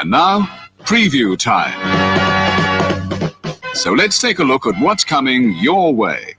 And now, preview time. So let's take a look at what's coming your way.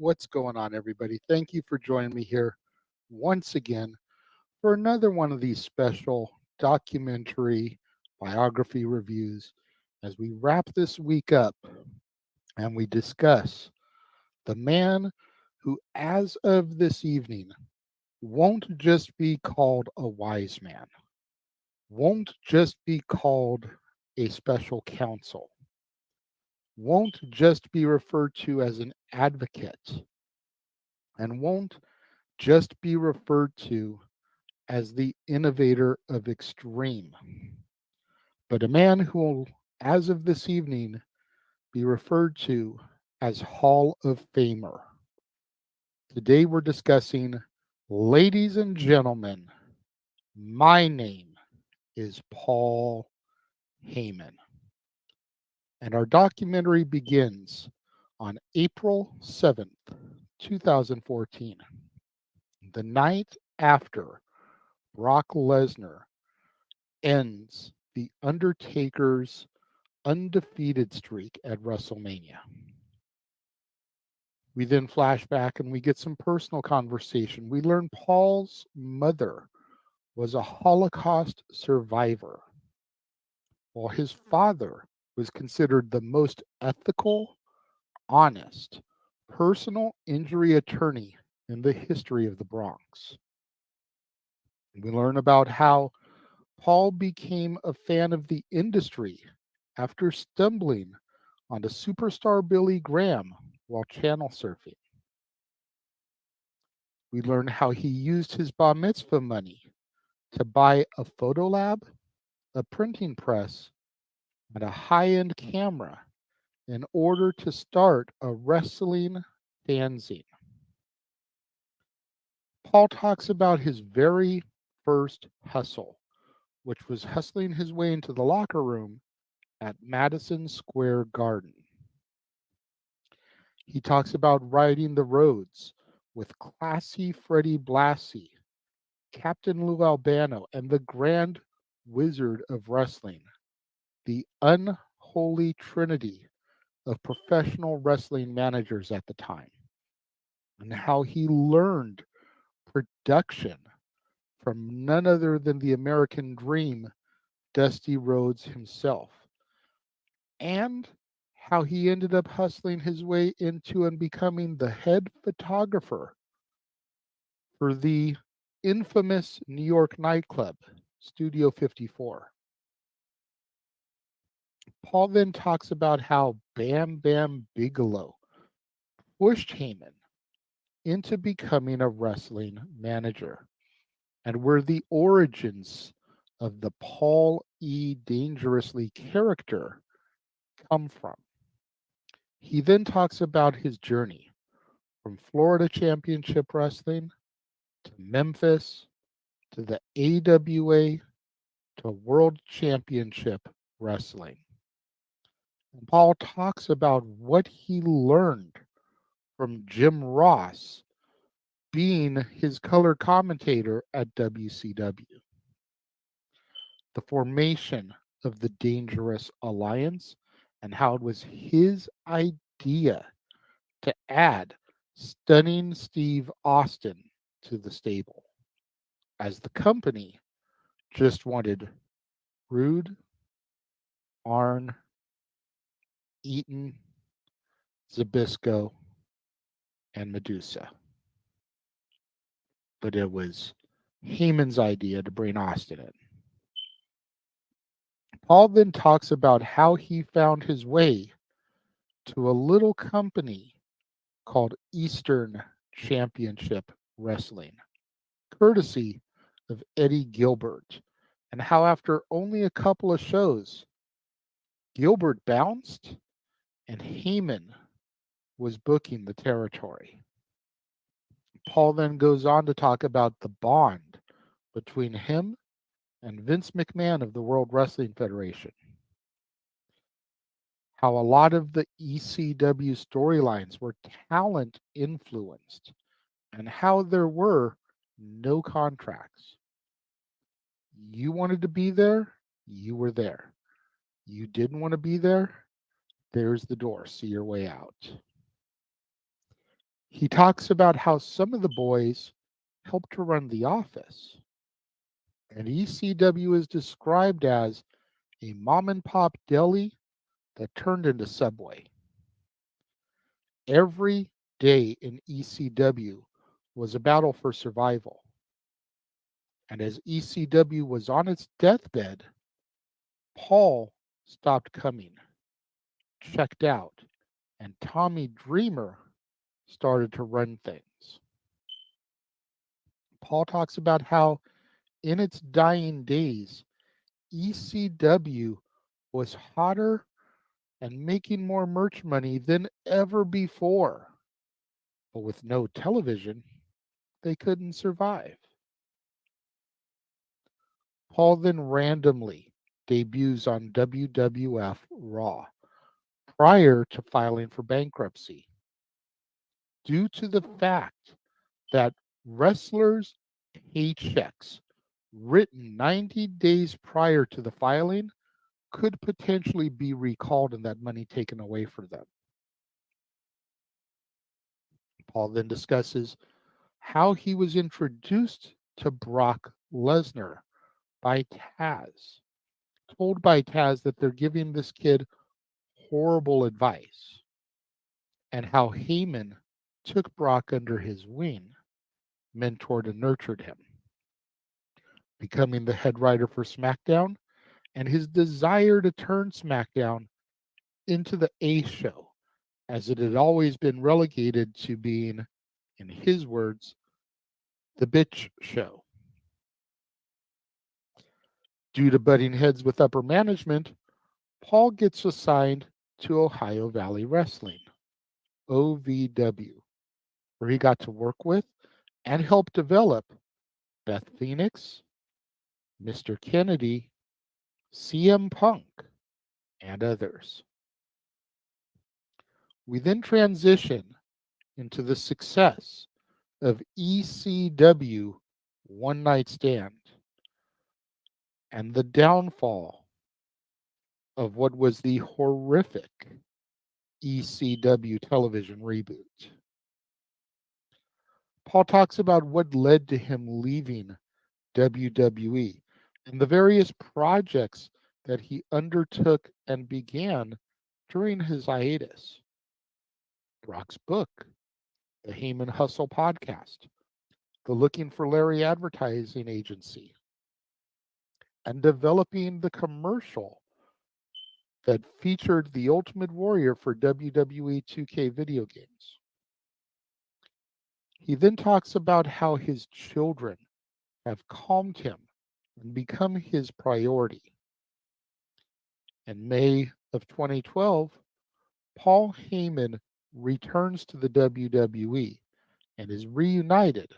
What's going on, everybody? Thank you for joining me here once again for another one of these special documentary biography reviews as we wrap this week up and we discuss the man who, as of this evening, won't just be called a wise man, won't just be called a special counsel, won't just be referred to as an advocate, and won't just be referred to as the innovator of extreme, but a man who will, as of this evening, be referred to as Hall of Famer. Today we're discussing, ladies and gentlemen, my name is Paul Heyman. And our documentary begins on April 7th, 2014, the night after Brock Lesnar ends The Undertaker's undefeated streak at Wrestlemania. We then flash back and we get some personal conversation. We learn Paul's mother was a Holocaust survivor, while his father was considered the most ethical, honest, personal injury attorney in the history of the Bronx. We learn about how Paul became a fan of the industry after stumbling onto superstar Billy Graham while channel surfing. We learn how he used his bar mitzvah money to buy a photo lab, a printing press, and a high-end camera in order to start a wrestling fanzine. Paul talks about his very first hustle, which was hustling his way into the locker room at Madison Square Garden. He talks about riding the roads with classy Freddie Blassie, Captain Lou Albano, and the Grand Wizard of Wrestling, the unholy trinity of professional wrestling managers at the time, and how he learned production from none other than the American Dream, Dusty Rhodes himself, and how he ended up hustling his way into and becoming the head photographer for the infamous New York nightclub, Studio 54. Paul then talks about how Bam Bam Bigelow pushed Heyman into becoming a wrestling manager and where the origins of the Paul E. Dangerously character come from. He then talks about his journey from Florida Championship Wrestling to Memphis to the AWA to World Championship Wrestling. And Paul talks about what he learned from Jim Ross being his color commentator at WCW, the formation of the Dangerous Alliance, and how it was his idea to add Stunning Steve Austin to the stable, as the company just wanted Rude, Arn, Eaton, Zabisco, and Medusa. But it was Heyman's idea to bring Austin in. Paul then talks about how he found his way to a little company called Eastern Championship Wrestling, courtesy of Eddie Gilbert, and how after only a couple of shows, Gilbert bounced and Heyman was booking the territory. Paul then goes on to talk about the bond between him and Vince McMahon of the World Wrestling Federation, how a lot of the ECW storylines were talent influenced, and how there were no contracts. You wanted to be there, you were there. You didn't want to be there, there's the door. See your way out. He talks about how some of the boys helped to run the office. And ECW is described as a mom and pop deli that turned into Subway. Every day in ECW was a battle for survival. And as ECW was on its deathbed, Paul stopped coming, checked out, and Tommy Dreamer started to run things. Paul talks about how in its dying days, ECW was hotter and making more merch money than ever before. But with no television, they couldn't survive. Paul then randomly debuts on WWF Raw prior to filing for bankruptcy due to the fact that wrestlers' paychecks written 90 days prior to the filing could potentially be recalled and that money taken away from them. Paul then discusses how he was introduced to Brock Lesnar by Taz, told by Taz that they're giving this kid horrible advice, and how Heyman took Brock under his wing, mentored and nurtured him, becoming the head writer for SmackDown, and his desire to turn SmackDown into the A show, as it had always been relegated to being, in his words, the bitch show. Due to butting heads with upper management, Paul gets assigned to Ohio Valley Wrestling, OVW, where he got to work with and help develop Beth Phoenix, Mr. Kennedy, CM Punk, and others. We then transition into the success of ECW One Night Stand and the downfall of what was the horrific ECW television reboot. Paul talks about what led to him leaving WWE and the various projects that he undertook and began during his hiatus. Brock's book, the Heyman Hustle podcast, the Looking for Larry advertising agency, and developing the commercial that featured the Ultimate Warrior for WWE 2K video games. He then talks about how his children have calmed him and become his priority. In May of 2012, Paul Heyman returns to the WWE and is reunited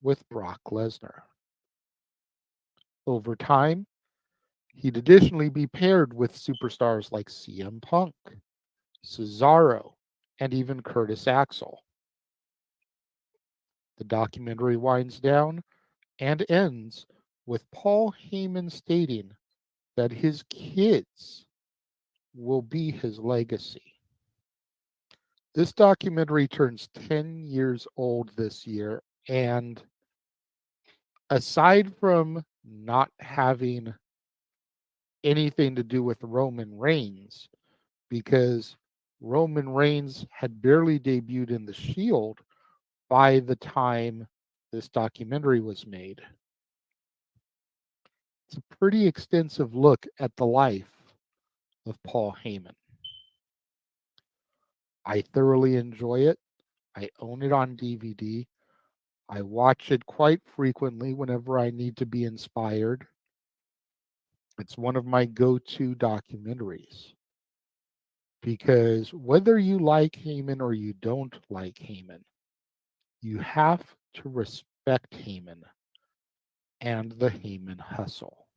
with Brock Lesnar. Over time, he'd additionally be paired with superstars like CM Punk, Cesaro, and even Curtis Axel. The documentary winds down and ends with Paul Heyman stating that his kids will be his legacy. This documentary turns 10 years old this year, and aside from not having anything to do with Roman Reigns, because Roman Reigns had barely debuted in the Shield by the time this documentary was made. It's a pretty extensive look at the life of Paul Heyman. I thoroughly enjoy it. I own it on DVD. I watch it quite frequently whenever I need to be inspired. It's one of my go-to documentaries because whether you like Heyman or you don't like Heyman, you have to respect Heyman and the Heyman hustle.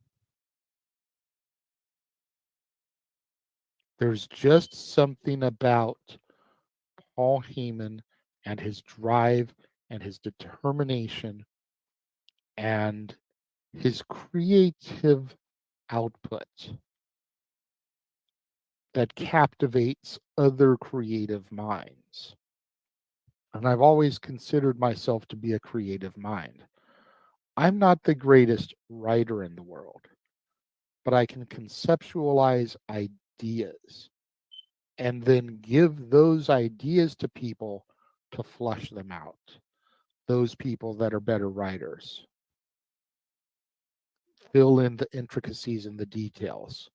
There's just something about Paul Heyman and his drive and his determination and his creative output that captivates other creative minds. and I've always considered myself to be a creative mind. I'm not the greatest writer in the world, but I can conceptualize ideas and then give those ideas to people to flush them out. Those people that are better writers. Fill in the intricacies and the details.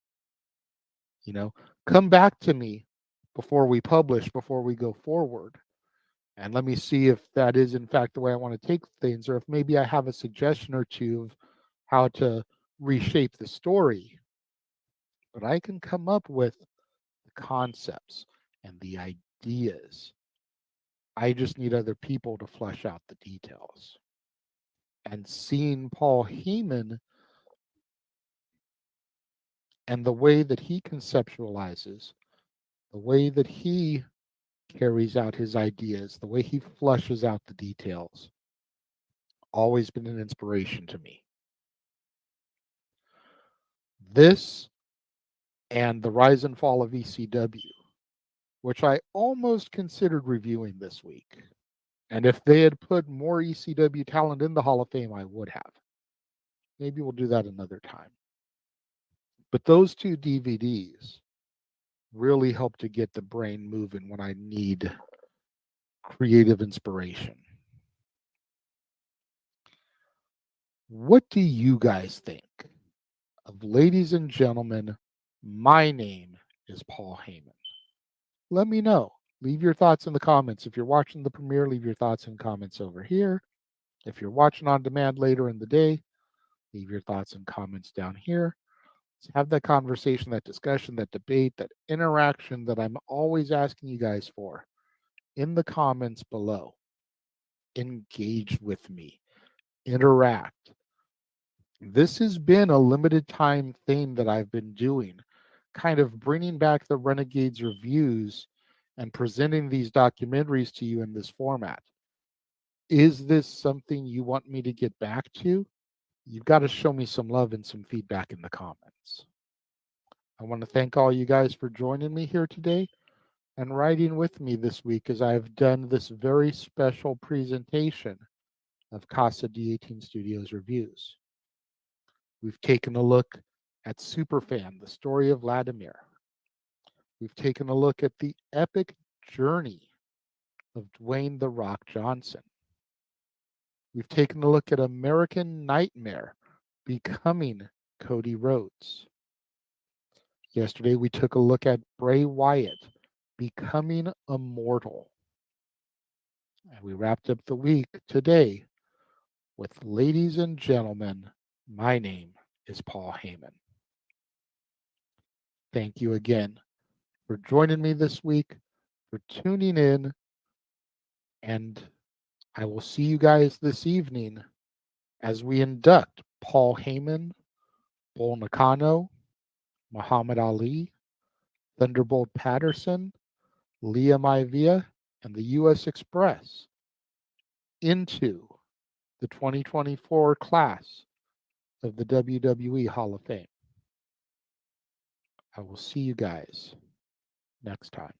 Come back to me before we publish, before we go forward. And let me see if that is, in fact, the way I want to take things, or if maybe I have a suggestion or two of how to reshape the story. But I can come up with the concepts and the ideas. I just need other people to flesh out the details. And seeing Paul Heyman and the way that he conceptualizes, the way that he carries out his ideas, the way he flushes out the details, always been an inspiration to me. This and the rise and fall of ECW, which I almost considered reviewing this week. And if they had put more ECW talent in the Hall of Fame, I would have. Maybe we'll do that another time. But those two DVDs really help to get the brain moving when I need creative inspiration. What do you guys think of, ladies and gentlemen, my name is Paul Heyman? Let me know. Leave your thoughts in the comments. If you're watching the premiere, leave your thoughts and comments over here. If you're watching on demand later in the day, leave your thoughts and comments down here. Let's have that conversation, that discussion, that debate, that interaction that I'm always asking you guys for in the comments below. Engage with me. Interact. This has been a limited time thing that I've been doing, kind of bringing back the Renegades Reviews and presenting these documentaries to you in this format. Is this something you want me to get back to? You've got to show me some love and some feedback in the comments. I want to thank all you guys for joining me here today and riding with me this week as I've done this very special presentation of Casa D18 Studios Reviews. We've taken a look at Superfan, the story of Vladimir. We've taken a look at the epic journey of Dwayne "The Rock" Johnson. We've taken a look at American Nightmare becoming Cody Rhodes. Yesterday, we took a look at Bray Wyatt becoming immortal. And we wrapped up the week today with, ladies and gentlemen, my name is Paul Heyman. Thank you again for joining me this week, for tuning in, and I will see you guys this evening as we induct Paul Heyman, Bull Nakano, Muhammad Ali, Thunderbolt Patterson, Liam Ivia, and the U.S. Express into the 2024 class of the WWE Hall of Fame. I will see you guys next time.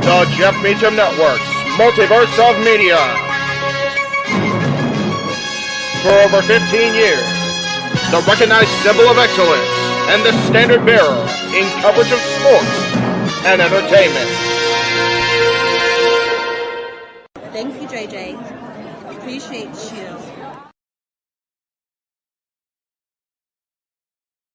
The Jeff Meacham Network's Multiverse of Media. For over 15 years, the recognized symbol of excellence and the standard bearer in coverage of sports and entertainment. Thank you, JJ. Appreciate you.